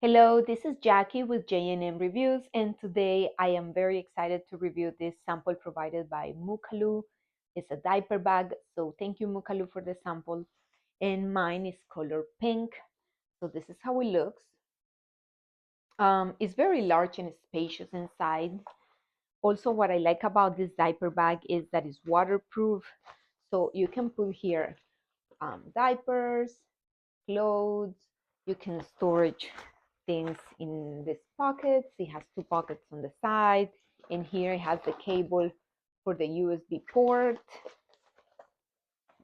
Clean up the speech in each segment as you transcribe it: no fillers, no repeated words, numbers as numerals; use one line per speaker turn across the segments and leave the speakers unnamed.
Hello, this is Jackie with J&M Reviews, and today I am very excited to review this sample provided by Mokaloo. It's a diaper bag, so thank you Mokaloo for the sample. And mine is color pink, so this is how it looks. It's very large and spacious inside. Also, what I like about this diaper bag is that it's waterproof, so you can put here diapers, clothes. You can storage things in these pockets. It has two pockets on the side, and here it has the cable for the USB port.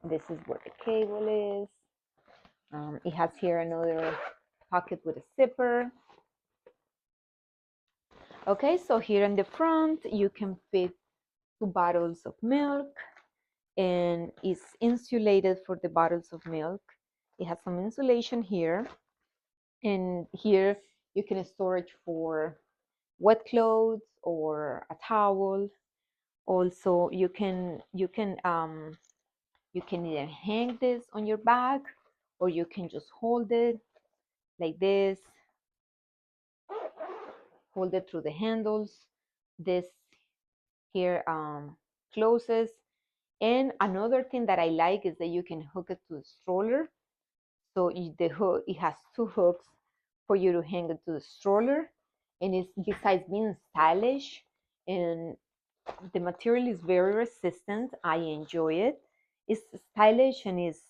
This is where the cable is. It has here another pocket with a zipper. Okay, so here in the front you can fit 2 bottles of milk, and it's insulated for the bottles of milk. It has some insulation here, and here you can storage for wet clothes or a towel. Also, you can either hang this on your bag, or you can just hold it like this, hold it through the handles. This here closes. And another thing that I like is that you can hook it to the stroller. So the hook, it has two hooks for you to hang it to the stroller, and it's, besides being stylish, and the material is very resistant. I enjoy it. It's stylish and is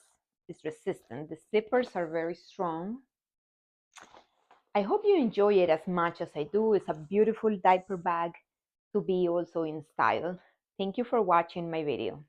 resistant. The zippers are very strong. I hope you enjoy it as much as I do. It's a beautiful diaper bag to be also in style. Thank you for watching my video.